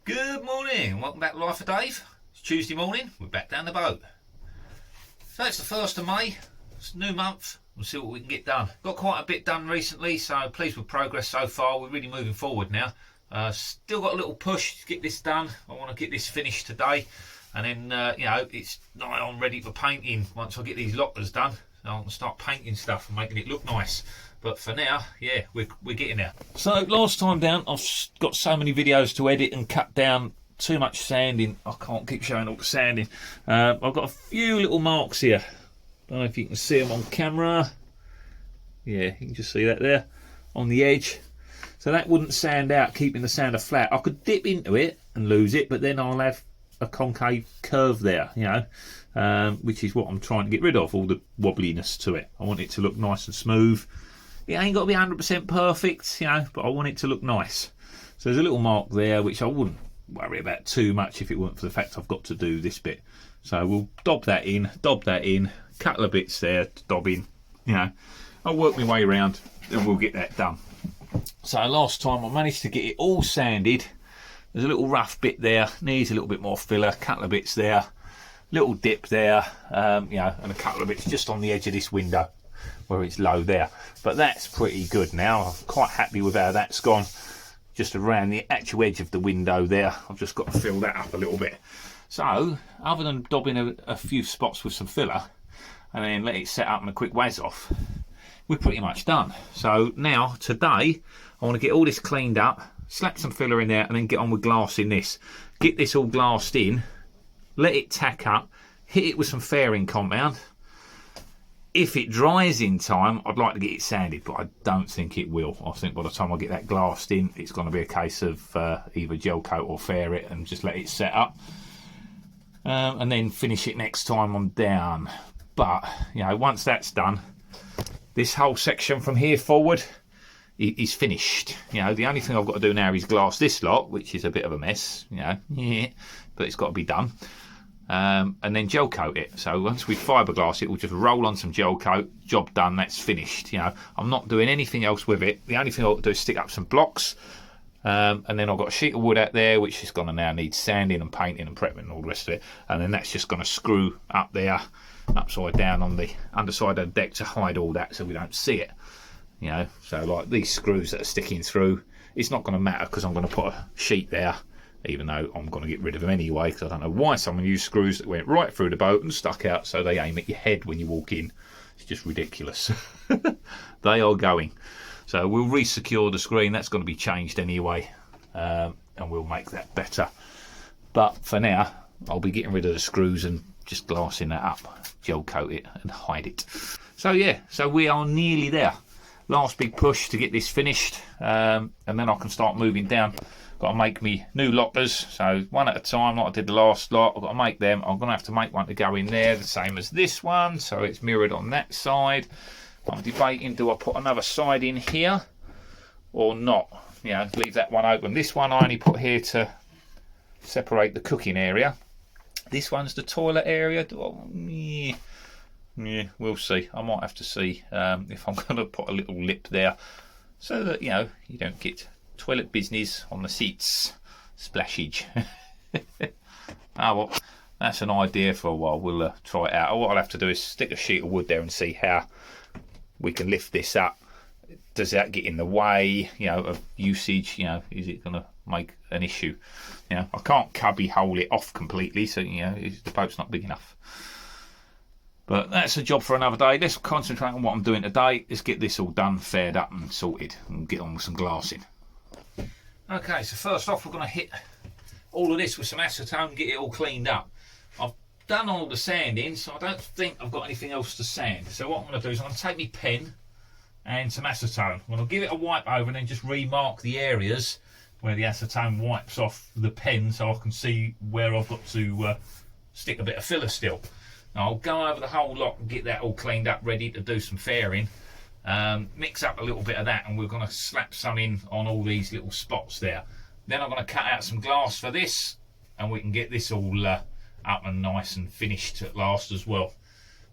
Good morning, welcome back to Life of Dave. It's Tuesday morning, we're back down the boat. So it's the 1st of May, it's a new month, we'll see what we can get done. Got quite a bit done recently, so pleased with progress so far. We're really moving forward now. Still got a little push to get this done. I want to get this finished today, and then it's nigh on ready for painting. Once I get these lockers done, I can start painting stuff and making it look nice. But for now, yeah, we're getting there. So last time down, I've got so many videos to edit and cut down. Too much sanding. I can't keep showing all the sanding. I've got a few little marks here. Don't know if you can see them on camera. Yeah, you can just see that there on the edge. So that wouldn't sand out, keeping the sander flat. I could dip into it and lose it, but then I'll have a concave curve there, which is what I'm trying to get rid of, all the wobbliness to it. I want it to look nice and smooth. It ain't got to be 100% perfect, but I want it to look nice. So there's a little mark there, which I wouldn't worry about too much if it weren't for the fact I've got to do this bit. So we'll dob that in, couple of bits there to dob in. I'll work my way around and we'll get that done. So last time I managed to get it all sanded. There's a little rough bit there, needs a little bit more filler, a couple of bits there, little dip there, and a couple of bits just on the edge of this window where it's low there. But that's pretty good now. I'm quite happy with how that's gone. Just around the actual edge of the window there, I've just got to fill that up a little bit. So other than dobbing a few spots with some filler and then let it set up and a quick waz off, we're pretty much done. So now today I want to get all this cleaned up, slap some filler in there, and then get on with glassing this. Get this all glassed in, let it tack up, hit it with some fairing compound. If it dries in time, I'd like to get it sanded, but I don't think it will. I think by the time I get that glassed in, it's going to be a case of either gel coat or fair it and just let it set up. And then finish it next time I'm down. But, once that's done, this whole section from here forward is finished. The only thing I've got to do now is glass this lot, which is a bit of a mess, but it's got to be done. And then gel coat it. So once we fiberglass it, we'll just roll on some gel coat. Job done. That's finished. I'm not doing anything else with it. The only thing I'll do is stick up some blocks, and then I've got a sheet of wood out there, which is going to now need sanding and painting and prepping and all the rest of it. And then that's just going to screw up there, upside down on the underside of the deck to hide all that, so we don't see it. So like these screws that are sticking through, it's not going to matter because I'm going to put a sheet there. Even though I'm going to get rid of them anyway, because I don't know why someone used screws that went right through the boat and stuck out so they aim at your head when you walk in. It's just ridiculous. They are going. So we'll re-secure the screen. That's going to be changed anyway, and we'll make that better. But for now, I'll be getting rid of the screws and just glassing that up, gel coat it and hide it. So yeah, so we are nearly there. Last big push to get this finished, and then I can start moving down. Got to make me new lockers, so one at a time like I did the last lot. I've got to make them. I'm going to have to make one to go in there the same as this one, so it's mirrored on that side. I'm debating, do I put another side in here or not? Leave that one open. This one I only put here to separate the cooking area. This one's the toilet area. Yeah, we'll see. I might have to see if I'm going to put a little lip there so that you don't get toilet business on the seats. Splashage. Well, that's an idea for a while. We'll try it out. What I'll have to do is stick a sheet of wood there and see how we can lift this up. Does that get in the way, of usage? Is it going to make an issue? I can't cubby hole it off completely, so the boat's not big enough. But that's a job for another day. Let's concentrate on what I'm doing today. Let's get this all done, faired up and sorted, and get on with some glassing. Okay, so first off, we're going to hit all of this with some acetone, get it all cleaned up. I've done all the sanding, so I don't think I've got anything else to sand. So what I'm going to do is I'm going to take my pen and some acetone. I'm going to give it a wipe over and then just remark the areas where the acetone wipes off the pen so I can see where I've got to stick a bit of filler still. Now I'll go over the whole lot and get that all cleaned up, ready to do some fairing. Mix up a little bit of that, and we're going to slap some in on all these little spots there. Then I'm going to cut out some glass for this, and we can get this all up and nice and finished at last as well.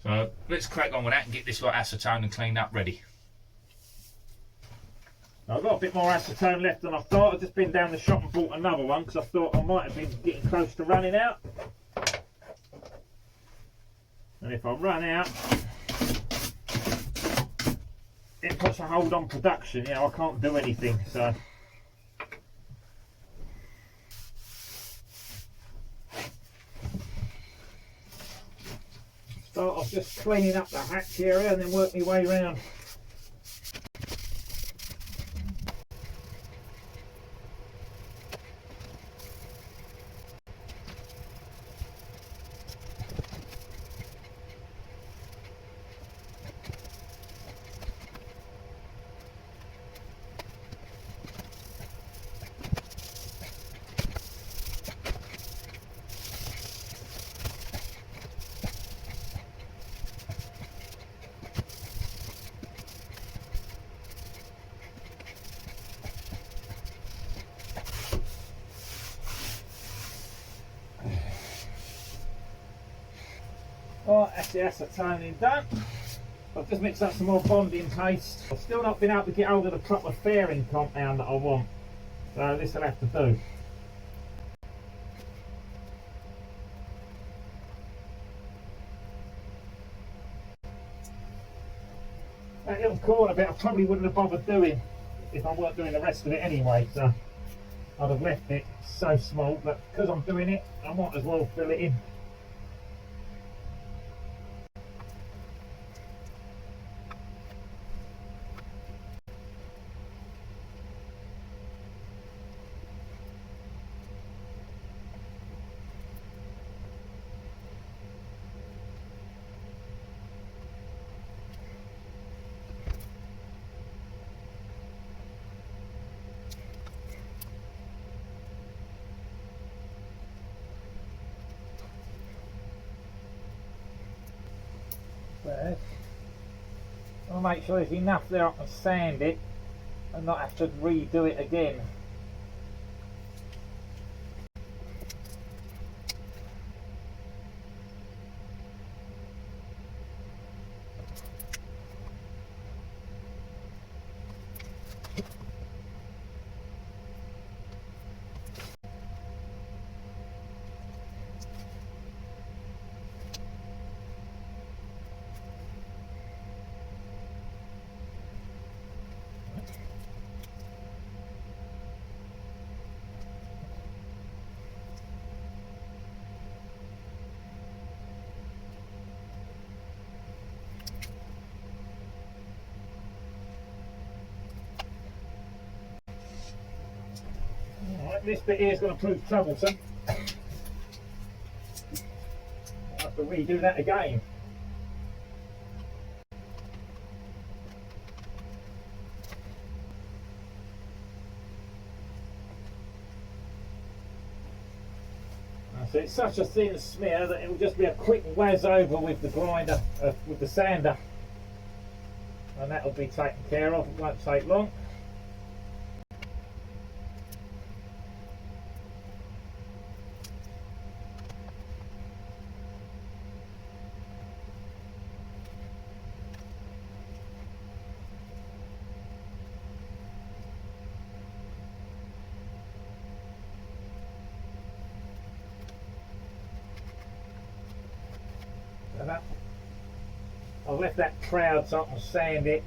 So let's crack on with that and get this lot acetone and cleaned up ready. I've got a bit more acetone left than I thought. I've just been down the shop and bought another one because I thought I might have been getting close to running out. And if I run out, it puts a hold on production. You know, I can't do anything. So start off just cleaning up the hatch area and then work my way around. Right, that's the acetone done. I've just mixed up some more bonding paste. I've still not been able to get hold of the proper fairing compound that I want, so this will have to do. That little corner bit I probably wouldn't have bothered doing if I weren't doing the rest of it anyway, so I'd have left it so small, but because I'm doing it, I might as well fill it in. There. I'll make sure there's enough there I can sand it and not have to redo it again. Right, this bit here is going to prove troublesome. I'll have to redo that again. So it's such a thin smear that it will just be a quick whiz over with the grinder, with the sander, and that will be taken care of. It won't take long. I've left that proud so I can sand it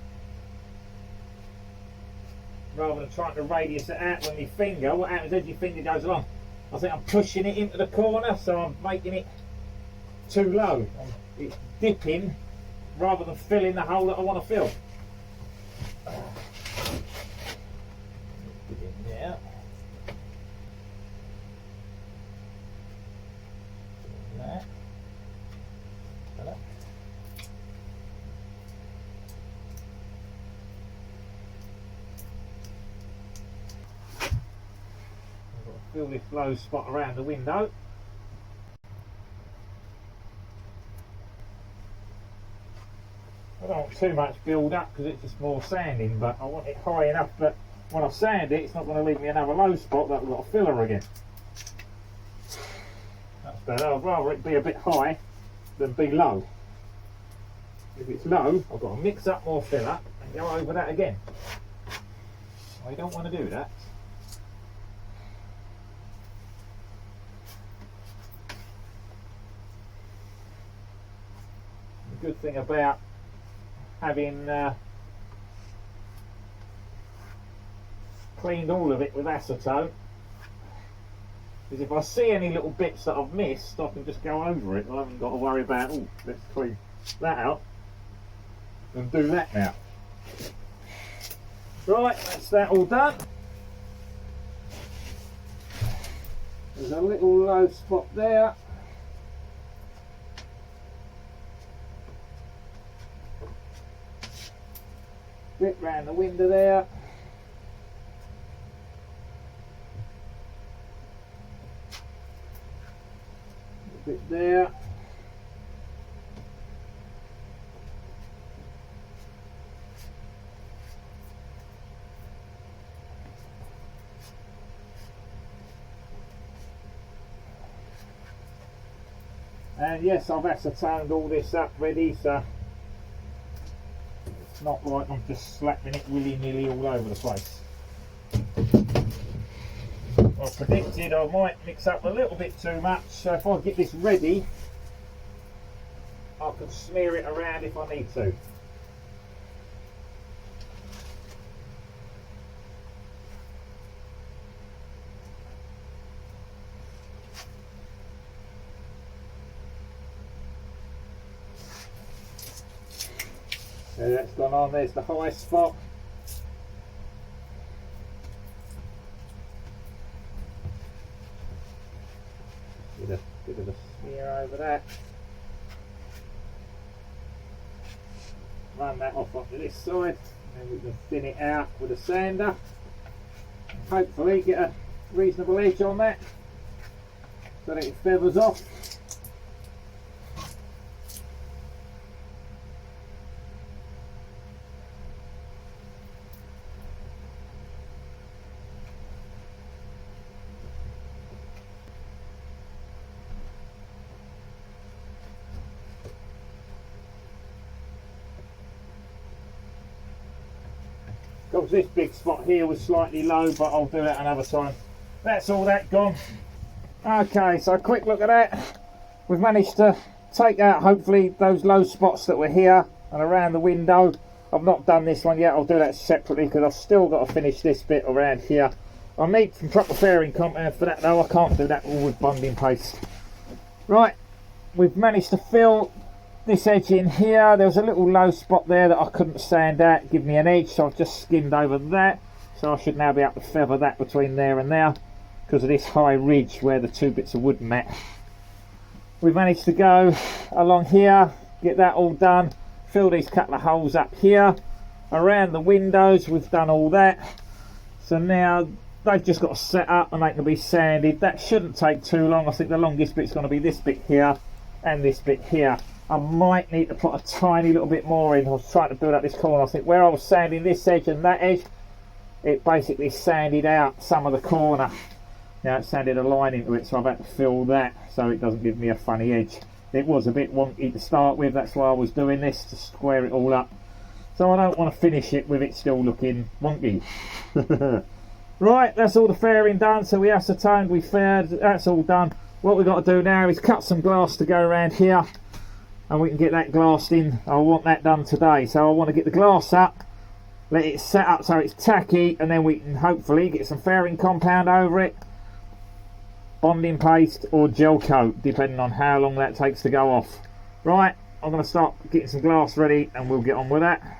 rather than trying to radius it out with my finger. What happens as your finger goes along? I think I'm pushing it into the corner, so I'm making it too low. It's dipping rather than filling the hole that I want to fill. Yeah. That. Fill this low spot around the window. I don't want too much build up because it's just more sanding, but I want it high enough that when I sand it, it's not going to leave me another low spot that I've got to filler again. That's better. I'd rather it be a bit high than be low. If it's low, I've got to mix up more filler and go over that again. I don't want to do that. The good thing about having cleaned all of it with acetone is if I see any little bits that I've missed, I can just go over it. I haven't got to worry about, oh, let's clean that out and do that now. Right, that's that all done. There's a little low spot there. Bit round the window there. A bit there. And yes, I've acetoned all this up ready, so it's not like I'm just slapping it willy-nilly all over the place. I predicted I might mix up a little bit too much, so if I get this ready, I can smear it around if I need to. So that's gone on, there's the high spot. Get a bit of a smear over that. Run that off onto this side, and then we can thin it out with a sander. And hopefully get a reasonable edge on that so that it feathers off. Of course, this big spot here was slightly low, but I'll do that another time. That's all that gone. Okay, so a quick look at that. We've managed to take out hopefully those low spots that were here and around the window. I've not done this one yet, I'll do that separately because I've still got to finish this bit around here. I'll need some proper fairing compound for that though, I can't do that all with bonding paste. Right, we've managed to fill this edge in here. There was a little low spot there that I couldn't sand out, give me an edge, so I've just skimmed over that. So I should now be able to feather that between there and there because of this high ridge where the two bits of wood met. We've managed to go along here, get that all done, fill these couple of holes up here. Around the windows we've done all that. So now they've just got to set up and they can be sanded. That shouldn't take too long. I think the longest bit's going to be this bit here and this bit here. I might need to put a tiny little bit more in. I was trying to build up this corner. I think where I was sanding this edge and that edge, it basically sanded out some of the corner. Now it sanded a line into it, so I've had to fill that so it doesn't give me a funny edge. It was a bit wonky to start with, that's why I was doing this, to square it all up. So I don't want to finish it with it still looking wonky. Right, that's all the fairing done. So we acetoned, we faired, that's all done. What we've got to do now is cut some glass to go around here, and we can get that glassed in. I want that done today, so I want to get the glass up, let it set up so it's tacky, and then we can hopefully get some fairing compound over it, bonding paste or gel coat, depending on how long that takes to go off. Right, I'm going to start getting some glass ready and we'll get on with that.